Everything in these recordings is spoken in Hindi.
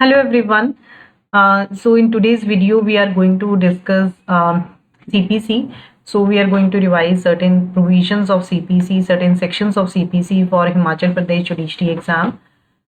Hello everyone. So in today's video we are going to discuss CPC. So we are going to revise certain provisions of CPC, certain sections of CPC for Himachal Pradesh judiciary exam.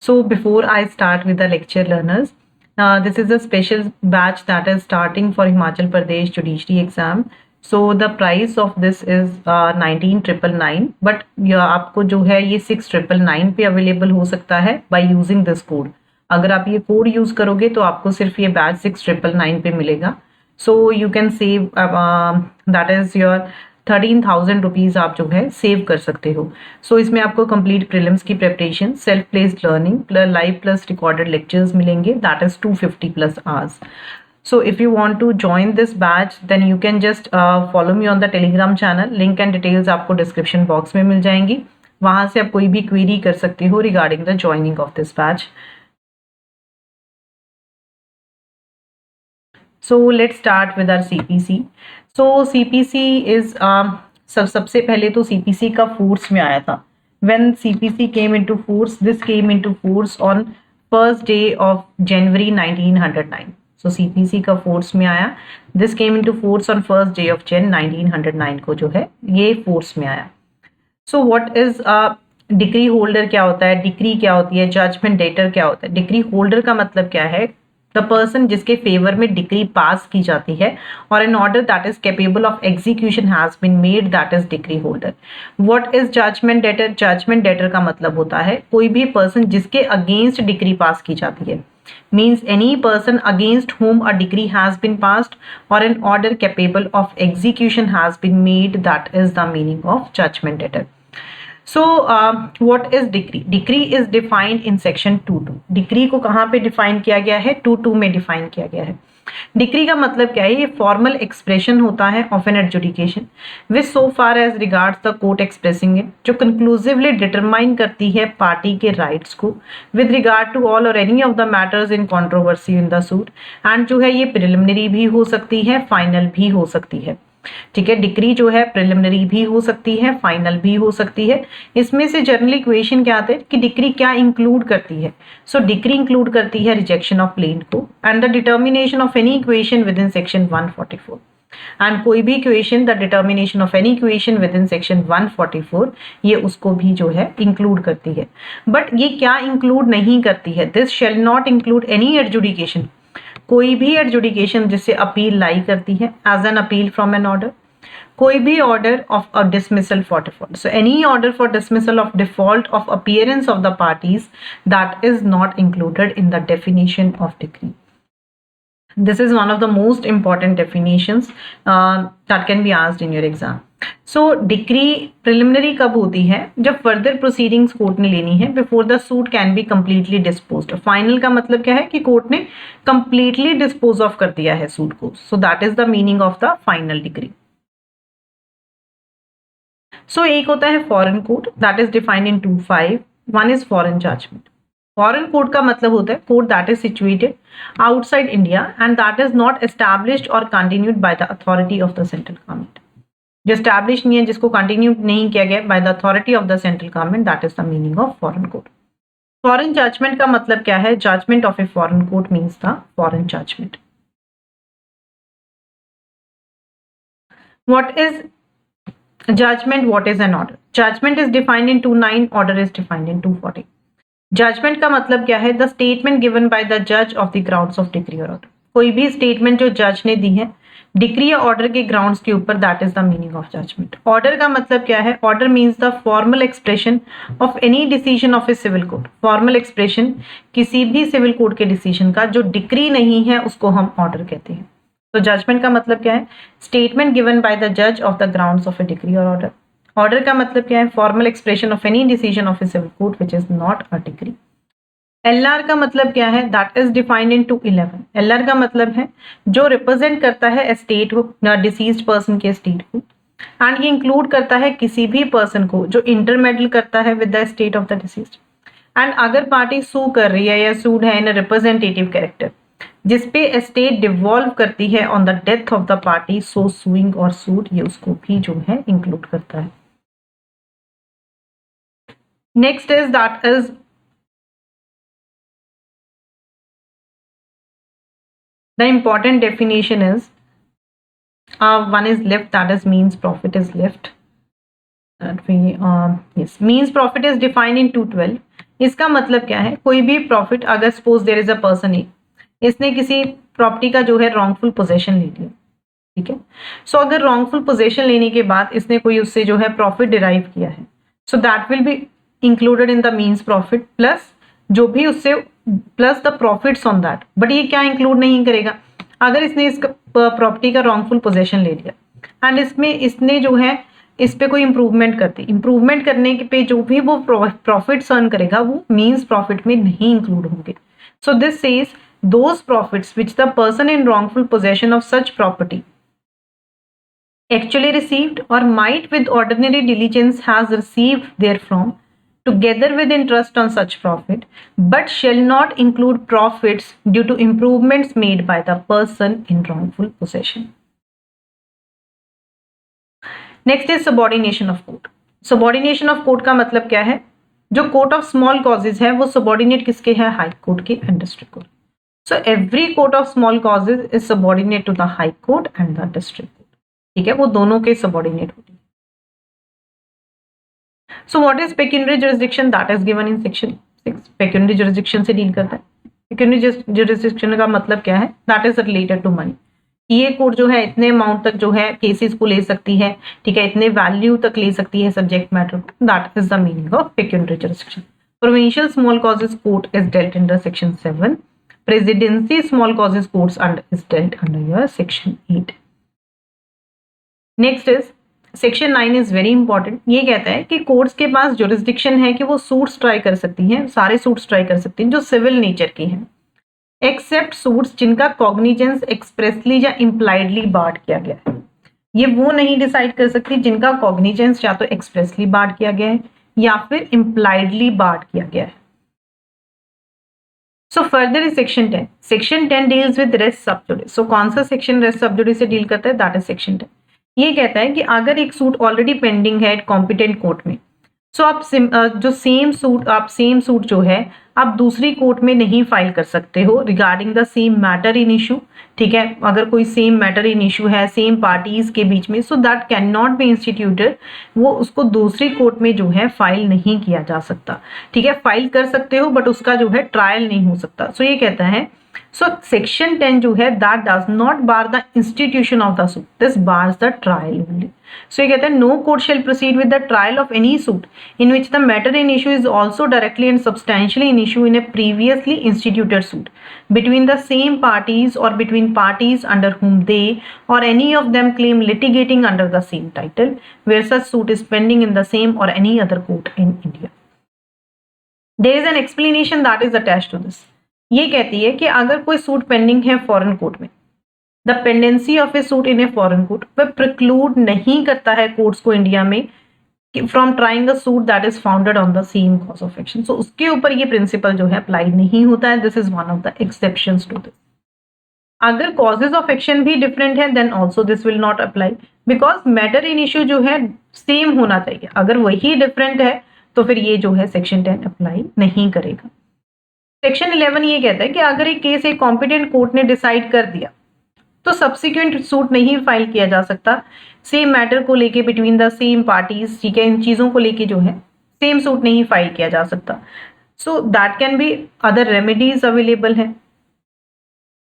So before I start with the lecture learners, this is a special batch that is starting for Himachal Pradesh judiciary exam. So the price of this is 19,999, but आपको जो है ये 6,999 पे अवेलेबल हो सकता है by using this code. अगर आप ये कोड यूज करोगे तो आपको सिर्फ ये बैच 6,999 पे मिलेगा. सो you can save, that is your 13,000 rupees आप जो है सेव कर सकते हो. सो इसमें आपको कंप्लीट प्रीलिम्स की preparation, self paced learning, live plus recorded lectures मिलेंगे. That is 250 plus hours. So if you want to join this batch, then you can just follow me on the Telegram channel. Link and details आपको description box में मिल जाएंगी. वहां से आप कोई भी query कर सकते हो regarding the joining of this batch. So let's start with our CPC. So CPC is सबसे पहले तो CPC का फोर्स में आया था. When CPC came into force, this came into force on first day of January 1909. So CPC का फोर्स में आया. This came into force on first day of Jan 1909 को जो है ये फोर्स में आया. So what is decree holder क्या होता है, डिक्री क्या होती है, जजमेंट डेटर क्या होता है. डिक्री होल्डर का मतलब क्या है? द पर्सन जिसके फेवर में डिक्री पास की जाती है और an order that is capable of execution has been made, that is decree holder. What is judgment debtor? Judgment debtor का मतलब होता है कोई भी पर्सन जिसके अगेंस्ट डिक्री पास की जाती है. means any person against whom a decree has been passed or an order capable of execution has been made, that is the meaning of judgment debtor. So what is decree? Decree is defined in section 2.2. decree को कहाँ पे define किया गया है? 2.2 में define किया गया है. डिक्री का मतलब क्या है? ये फॉर्मल एक्सप्रेशन होता है of an adjudication which so far as regards the court expressing it, जो कंक्लूसिवली डिटरमाइन करती है पार्टी के राइट्स को विद रिगार्ड टू ऑल और any of the matters in controversy in the suit. And जो है ये प्रिलिमिनरी भी हो सकती है, फाइनल भी हो सकती है. ठीक है, डिक्री जो है प्रिलिमिनरी भी हो सकती है, फाइनल भी हो सकती है. इसमें से जनरली इक्वेशन क्या आते हैं कि डिक्री क्या इंक्लूड करती है. सो डिक्री इंक्लूड करती है रिजेक्शन ऑफ प्लेन को and the determination of any equation with in section 144. And कोई भी equation, the determination of any equation with in section 144, ये उसको भी जो है इंक्लूड करती है. बट ये क्या इंक्लूड नहीं करती है? This shall not include any adjudication. कोई भी एडजुडिकेशन जिससे अपील लाई करती है as an appeal from an order. कोई भी order of a dismissal for default. So any order for dismissal of default of appearance of the parties that is not included in the definition of decree. This is one of the most important definitions that can be asked in your exam. So decree preliminary कब होती है? जब फर्दर प्रोसीडिंग्स कोर्ट ने लेनी है before the suit can be completely disposed. Final का मतलब क्या है कि कोर्ट ने कंप्लीटली डिस्पोज ऑफ कर दिया है सूट को. So that is the meaning of the final decree. So एक होता है foreign court, that is defined in 2.5. One is foreign judgment. Foreign court का मतलब होता है court that is situated outside India and that is not established or continued by the authority of the central government. जो एस्टैब्लिश नहीं है, जिसको कंटिन्यू नहीं किया गया by the authority of the central government, that is the meaning of foreign court. Foreign judgment का मतलब क्या है? Judgment of a foreign court means the foreign judgment. What is judgment? What is an order? Judgment is defined in 2.9, order is defined in 2.40. Judgment का मतलब क्या है? The statement given by the जज of the grounds of decree और ऑर्डर. कोई भी स्टेटमेंट जो जज ने दी है डिक्री या ऑर्डर के ग्राउंड्स के ऊपर, that is the meaning of judgment. Order का मतलब क्या है? Order means the formal expression of any decision of a civil court. Formal expression किसी भी सिविल कोर्ट के डिसीजन का जो डिक्री नहीं है उसको हम ऑर्डर कहते हैं. तो जजमेंट का मतलब क्या है? स्टेटमेंट गिवन बाय द जज of the grounds of a decree और ऑर्डर. ऑर्डर का मतलब क्या है? Formal expression of any decision of a civil court which is not a decree. LR का मतलब क्या है? That is defined in 2.11. LR का मतलब है जो रिप्रेजेंट करता है एस्टेट को, डिसीज्ड पर्सन के एस्टेट को, एंड ये इंक्लूड करता है किसी भी पर्सन को जो इंटरमेडल करता है with the estate of the deceased. And अगर पार्टी सू कर रही है या सूड है इन रिप्रेजेंटेटिव कैरेक्टर जिसपे एस्टेट डिवॉल्व करती है on the death of the party, so sewing और सूट, ये उसको भी जो है इंक्लूड करता है. Next is that is The important definition is one is left, that is means profit is left. That we yes, means profit is defined in 212. इसका मतलब क्या है, कोई भी प्रॉफिट, अगर suppose there is a person A, इसने किसी प्रॉपर्टी का जो है रॉन्गफुल पोजेशन ले लिया, ठीक है। सो अगर रॉन्गफुल पोजेशन लेने के बाद इसने कोई उससे जो है प्रॉफिट डिराइव किया है, so that will be included in the means profit, plus जो भी उससे plus the profits on that. But ये क्या इंक्लूड नहीं करेगा, अगर इसने इस प्रॉपर्टी का रॉन्गफुल पोजेशन ले लिया एंड इसमें इसने जो है इस पे कोई इंप्रूवमेंट करती, इंप्रूवमेंट करने के पे जो भी वो प्रॉफिट्स अर्न करेगा वो मीन्स प्रॉफिट में नहीं इंक्लूड होंगे। So this says those profits which the person in wrongful possession of such property actually received or might with ordinary diligence has received therefrom together with interest on such profit, but shall not include profits due to improvements made by the person in wrongful possession. Next is subordination of court. Subordination of court का मतलब क्या है, जो कोर्ट ऑफ स्मॉल कॉजेज है वो सबॉर्डिनेट किसके है, हाई कोर्ट के and district court. So every court of small causes is subordinate to the high court and the district court, ठीक है, वो दोनों के सबॉर्डिनेट होती है। So what is pecuniary jurisdiction, that is given in section 6। Pecuniary jurisdiction से डील करता है। पेक्यूनियरी जुरिसडिक्शन का मतलब क्या है, that is related to money. ये कोर्ट जो है इतने अमाउंट तक जो है केसेस को ले सकती है, ठीक है, इतने वैल्यू तक ले सकती है सब्जेक्ट मैटर को, that is the meaning of pecuniary jurisdiction. Provincial small causes court is dealt under section 7। Presidency small causes courts under is dealt under your section 8। Next is section 9 is very important. ये कहता है कि कोर्ट्स के पास जुरिसडिक्शन है कि वो सूट्स ट्राई कर सकती हैं, सारे सूट्स ट्राई कर सकती हैं जो सिविल नेचर की हैं, एक्सेप्ट सूट्स जिनका कॉग्निजेंस एक्सप्रेसली या इम्प्लाइडली बार्ड किया गया है। ये वो नहीं डिसाइड कर सकती जिनका कॉग्निजेंस या तो एक्सप्रेसली बार्ड किया गया है या फिर इम्प्लाइडली बार्ड किया गया है। So further is section 10। Section 10 deals with rest सब जुडिस। सो कौन सा सेक्शन रेस्ट सब जुडिस से डील करता है, दैट इज सेक्शन 10। ये कहता है कि अगर एक सूट ऑलरेडी पेंडिंग है कॉम्पिटेंट कोर्ट में, सो आप जो सेम सूट जो है आप दूसरी कोर्ट में नहीं फाइल कर सकते हो regarding the same matter in issue, ठीक है। अगर कोई सेम मैटर इन इशू है सेम पार्टीज के बीच में, सो that can not be instituted, वो उसको दूसरी कोर्ट में जो है फाइल नहीं किया जा सकता, ठीक है। फाइल कर सकते हो बट उसका जो है ट्रायल नहीं हो सकता। सो ये कहता है, सो सेक्शन 10 जो है that does not bar the institution of the suit, this bars the trial only. So ये कहता है no court shall proceed with the trial of any suit in which the matter in issue is also directly and substantially in issue in a previously instituted suit between the same parties or between parties under whom they or any of them claim litigating under the same title where such suit is pending in the same or any other court in India. There is an explanation that is attached to this. ये कहती है कि अगर कोई सूट पेंडिंग है फॉरेन कोर्ट में, the pendency of a suit in a foreign court वह प्रिक्लूड नहीं करता है कोर्ट्स को इंडिया में from trying a suit that is founded on the same cause of action. So उसके ऊपर ये प्रिंसिपल जो है अप्लाई नहीं होता है। This is one of the exceptions to this. अगर कॉजेज ऑफ एक्शन भी डिफरेंट है then also this will not apply, because matter in issue जो है सेम होना चाहिए। अगर वही डिफरेंट है तो फिर ये जो है सेक्शन 10 अप्लाई नहीं करेगा। सेक्शन 11 ये कहता है कि अगर एक केस एक कॉम्पिटेंट कोर्ट ने डिसाइड कर दिया तो सब्सिक्वेंट सूट नहीं फाइल किया जा सकता सेम मैटर को लेके बिटवीन द सेम पार्टीज, ठीक है। इन चीजों को लेके जो है सेम सूट नहीं फाइल किया जा सकता। So that can be other remedies available है।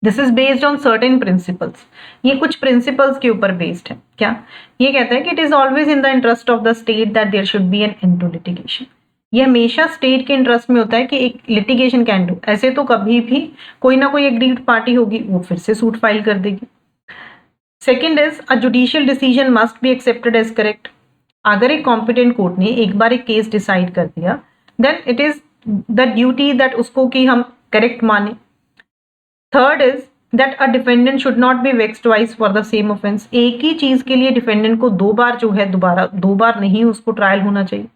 This is based on certain principles. ये कुछ प्रिंसिपल्स के ऊपर बेस्ड है। क्या ये कहता है कि it is always in the interest of the state that there should be an end to litigation. ये हमेशा स्टेट के इंटरेस्ट में होता है कि एक लिटिगेशन कैन डू। ऐसे तो कभी भी कोई ना कोई एग्रीड पार्टी होगी वो फिर से सूट फाइल कर देगी। Second is a judicial decision must be accepted as correct. अगर एक कॉम्पिटेंट कोर्ट ने एक बार एक केस डिसाइड कर दिया then it is the duty that उसको कि हम करेक्ट माने। Third is that a defendant should not be vexed twice for the same offence. एक ही चीज के लिए डिफेंडेंट को दो बार नहीं उसको ट्रायल होना चाहिए।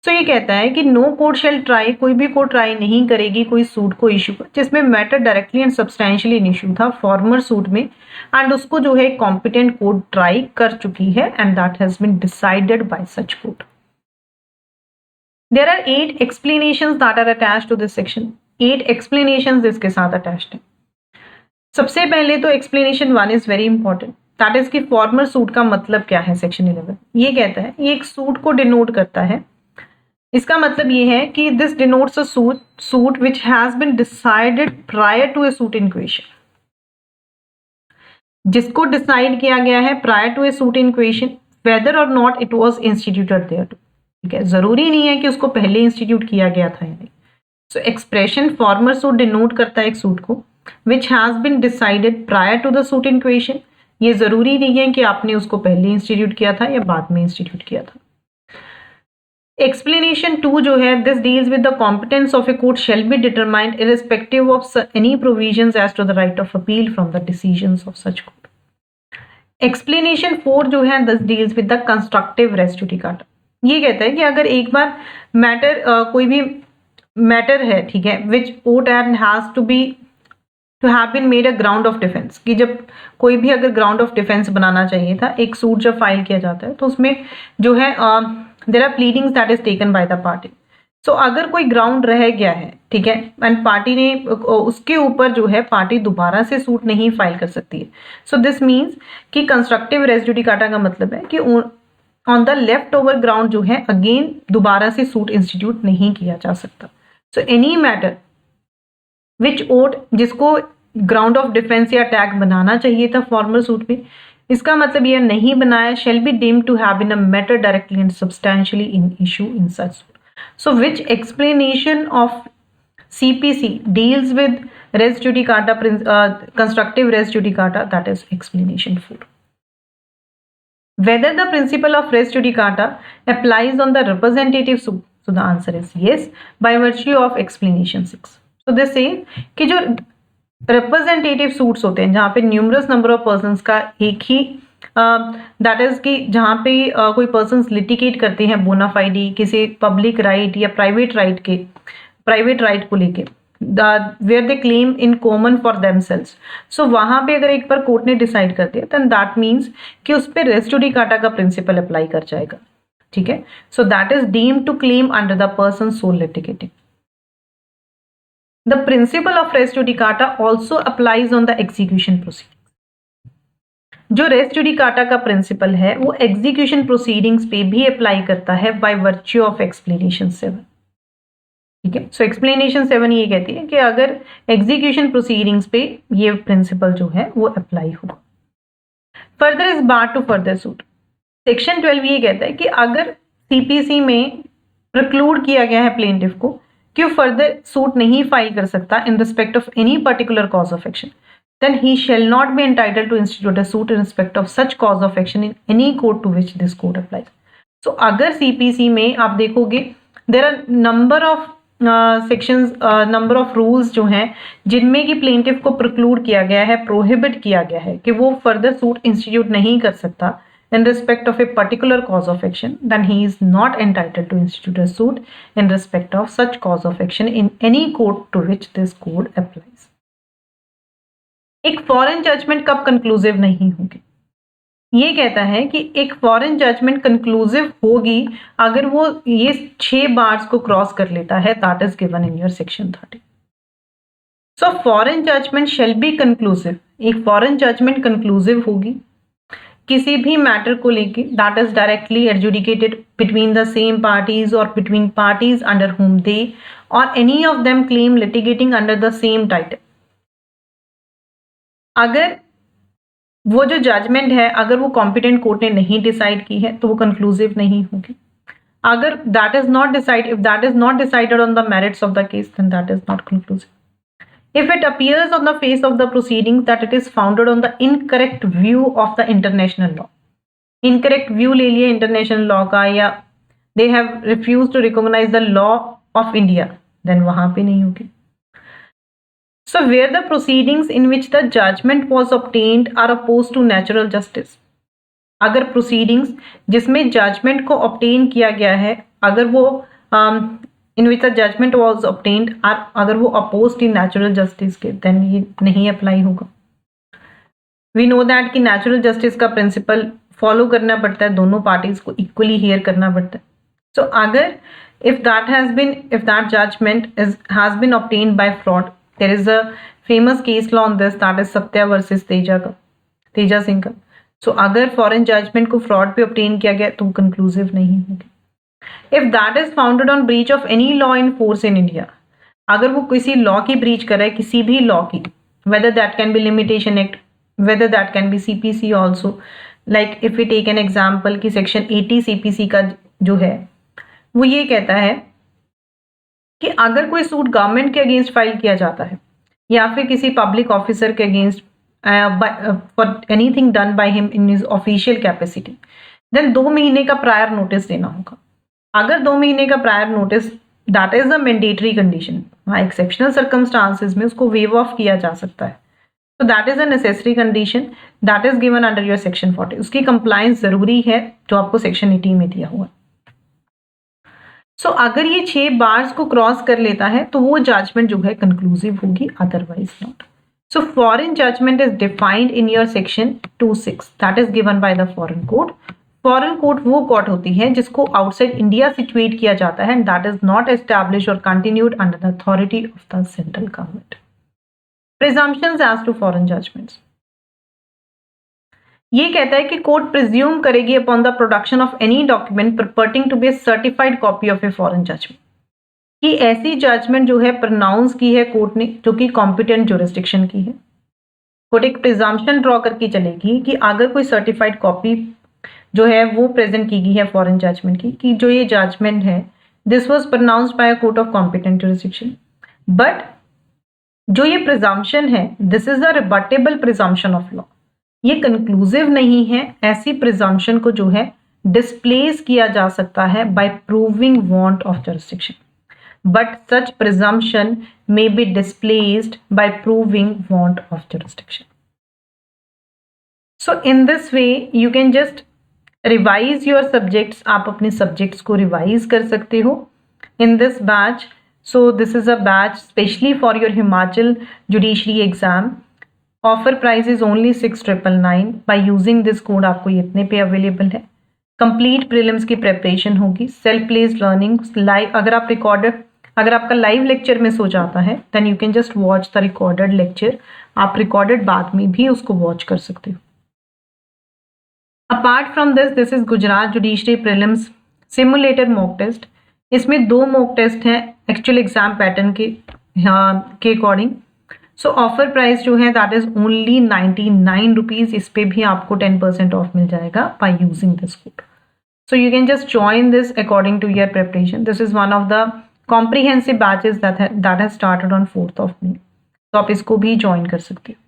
तो ये कहता है कि नो कोर्ट शेल ट्राई, कोई भी कोर्ट ट्राई नहीं करेगी कोई सूट को इशू पर जिसमें matter directly and substantially in issue था फॉर्मर सूट में एंड उसको जो है कॉम्पिटेंट कोर्ट ट्राई कर चुकी है and that has been decided by such court. There are 8 explanations that are attached to this section। 8 explanations इसके साथ अटैच्ड है। सबसे पहले तो explanation 1 is very important, that is कि फॉर्मर सूट का मतलब क्या है। सेक्शन 11 ये कहता है, ये एक सूट को डिनोट करता है। इसका मतलब ये है कि this denotes a suit which has been decided prior to a suit in question, जिसको डिसाइड किया गया है prior to a suit in question, whether or not it was instituted there too. ठीक है, जरूरी नहीं है कि उसको पहले इंस्टीट्यूट किया गया था या नहीं। सो एक्सप्रेशन फॉर्मर सूट डिनोट करता है एक सूट को which has been decided prior to the suit in question। ये जरूरी नहीं है कि आपने उसको पहले इंस्टीट्यूट किया था या बाद में इंस्टीट्यूट किया था। एक्सप्लेनेशन 2 जो है, this deals with the competence of a court shall be determined irrespective of any provisions as to the right of appeal from the decisions of such court. Explanation 4 जो है, this deals with the constructive res judicata. ये कहता है कि अगर एक बार मैटर कोई भी मैटर है, ठीक है, which court and has to be to have been made a ground of defense, कि जब कोई भी अगर ग्राउंड ऑफ डिफेंस बनाना चाहिए था, एक सूट जब फाइल किया जाता है तो उसमें जो है there are pleadings that is taken by the party. So अगर कोई ग्राउंड रह गया है, ठीक है, एंड पार्टी ने उसके ऊपर जो है पार्टी दोबारा से सूट नहीं फाइल कर सकती है। सो दिस मीन्स कि कंस्ट्रक्टिव रेस जुडिकाटा का मतलब है कि on the left over ground जो है अगेन दोबारा से सूट इंस्टीट्यूट नहीं किया जा सकता। सो एनी मैटर विच ओट, जिसको ग्राउंड ऑफ डिफेंस या अटैक बनाना चाहिए था फॉर्मल सूट में, इसका मतलब यह नहीं बनाया, shall be deemed to have been a matter directly and substantially in issue in such suit. So which explanation of CPC deals with res judicata, constructive res judicata, that is explanation 4. Whether the principle of res judicata applies on the representative suit, so the answer is yes by virtue of explanation 6. So they say कि जो रिप्रेजेंटेटिव सूट्स होते हैं जहाँ पे न्यूमरस नंबर ऑफ पर्सन्स का एक ही दैट इज कि जहाँ पे कोई पर्सन्स लिटिगेट करते हैं बोनाफाइडी किसी पब्लिक राइट या प्राइवेट राइट को लेके, where they claim in common for themselves. So वहाँ पे अगर एक बार कोर्ट ने डिसाइड कर दिया देन दैट मीन्स कि उस पर रेस जुडिकाटा का प्रिंसिपल अप्लाई कर जाएगा। ठीक है, so that is deemed to claim under the person so litigating. The principle of res judicata also applies on the execution proceedings। जो res judicata का प्रिंसिपल है वो एग्जीक्यूशन प्रोसीडिंग्स पे भी अप्लाई करता है बाय वर्च्यू ऑफ एक्सप्लेनेशन 7। ठीक है, सो एक्सप्लेनेशन 7 ये कहती है कि अगर एग्जीक्यूशन प्रोसीडिंग्स पे ये प्रिंसिपल जो है वो अप्लाई होगा। Further is bar to further suit. Section 12 ये कहता है कि अगर CPC में प्रिक्लूड किया गया है प्लेंटिफ को कि वो फर्दर सूट नहीं फाइल कर सकता in respect of any particular cause of action, then he shall not be entitled to institute a suit in respect of such cause of action in any court to which this code applies। So अगर CPC में आप देखोगे there are number of sections, number of rules जो हैं जिनमें कि प्लेंटिफ को प्रिक्लूड किया गया है, प्रोहिबिट किया गया है कि वो फर्दर सूट इंस्टीट्यूट नहीं कर सकता in respect of a particular cause of action, then he is not entitled to institute a suit in respect of such cause of action in any court to which this code applies। एक फॉरेन जजमेंट कब कंक्लूसिव नहीं होगी? ये कहता है कि एक फॉरेन जजमेंट कंक्लूसिव होगी अगर वो ये 6 बार्स को क्रॉस कर लेता है, that is given in your section 30। So foreign judgment shall be conclusive. एक फॉरेन जजमेंट कंक्लूसिव होगी किसी भी मैटर को लेके that is directly adjudicated between the same parties or between parties under whom they or any of them claim litigating under the same title. अगर वो जो जजमेंट है अगर वो कॉम्पिटेंट कोर्ट ने नहीं डिसाइड की है तो वो कंक्लूसिव नहीं होगी। अगर that is not decide, if that is not decided on the merits of the case, then that is not conclusive. If it appears on the face of the proceedings that it is founded on the incorrect view of the international law, incorrect view ले लिया international law का, या they have refused to recognize the law of India, then वहाँ पे नहीं होगी। So where the proceedings in which the judgment was obtained are opposed to natural justice, अगर proceedings जिसमें judgment को obtain किया गया है अगर वो in which the judgment was obtained और अगर वो opposed in natural justice के, then ये नहीं अप्लाई होगा। We know that कि natural justice का प्रिंसिपल फॉलो करना पड़ता है, दोनों पार्टीज को इक्वली हियर करना पड़ता है। सो अगर if that judgment has been obtained by fraud, there is a famous case law on this, that is Satya versus Teja Singh का। सो अगर फॉरेन जजमेंट को फ्रॉड पे ऑब्टेन किया गया तो कंक्लूसिव नहीं होगी। If that is founded on breach of any law in force in India, अगर वो किसी लॉ की ब्रीच करे, किसी भी लॉ की, whether that can be limitation act, whether that can be CPC also, like if we take an example कि सेक्शन 80 सीपीसी का जो है वो ये कहता है कि अगर कोई सूट गवर्नमेंट के अगेंस्ट फाइल किया जाता है या फिर किसी पब्लिक ऑफिसर के against for anything done by him in his official capacity, then 2 महीने का प्रायर नोटिस देना होगा। अगर 2 महीने का prior notice, that is a mandatory condition, हाँ एक्सेप्शनल सर्कमस्टांसेस में उसको वेव ऑफ किया जा सकता है। So that is a necessary condition that is given under your section 40. उसकी compliance जरूरी है जो आपको section 80 में दिया हुआ। So अगर ये 6 बार्स को क्रॉस कर लेता है तो वो जजमेंट जो है कंक्लूसिव होगी, otherwise not. So foreign judgment is defined in your section 26 that is given by the foreign court. Foreign court वो कोर्ट होती है जिसको आउटसाइड इंडिया सिचुएट किया जाता है, and that is not established or continued under the authority of the central government. Presumptions as to foreign judgments, ये कहता है कि कोर्ट प्रिज्यूम करेगी upon the production of any document purporting to be a certified copy of a foreign judgment, कि ऐसी जजमेंट जो है प्रोनाउंस की है कोर्ट ने जो कि कॉम्पिटेंट ज्यूरिसडिक्शन की है। कोर्ट एक प्रिजम्पशन ड्रॉ करके चलेगी कि अगर कोई सर्टिफाइड कॉपी जो है वो प्रेजेंट की गई है फॉरेन जजमेंट की, कि जो ये जजमेंट है this was pronounced by a court of competent jurisdiction, but जो ये प्रिजम्पशन है this is the rebuttable presumption of law, ये कंक्लूसिव नहीं है। ऐसी प्रिजम्पशन को जो है डिस्प्लेस किया जा सकता है by proving want of jurisdiction, but such presumption may be displaced by proving want of jurisdiction. So in this way you can just revise your subjects, आप अपने सब्जेक्ट्स को रिवाइज कर सकते हो in this batch. So this is a batch specially for your Himachal judiciary exam. Offer price is only 6,999। By using this code आपको ये इतने पे अवेलेबल है। कंप्लीट प्रीलिम्स की प्रेपरेशन होगी, सेल्फ प्लेस्ड लर्निंग लाइव। अगर आपका लाइव लेक्चर मिस हो जाता है then you can just watch the recorded lecture, आप रिकॉर्डेड बाद में भी उसको वॉच कर सकते हो। Apart from this is Gujarat judiciary prelims simulator mock test. इसमें 2 मॉक टेस्ट हैं एक्चुअल एग्जाम पैटर्न के अकॉर्डिंग। सो ऑफर प्राइस जो है दैट इज ओनली 99 रुपीज। इस पे भी आपको 10% ऑफ मिल जाएगा by using this code. So you can just join this according to your preparation. This is one of the comprehensive batches that has started on 4th of May। तो आप इसको भी ज्वाइन कर सकते हो।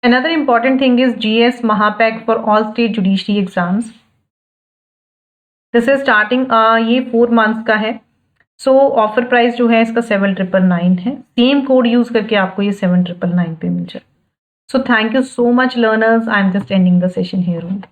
Another important thing is GS Mahapack for all state judiciary exams. This is starting ये 4 months का है। सो ऑफर प्राइस जो है इसका 7,999 है। सेम कोड यूज करके आपको ये 7,999 पे मिल जाए। So thank you so much learners. I am just ending the session here only.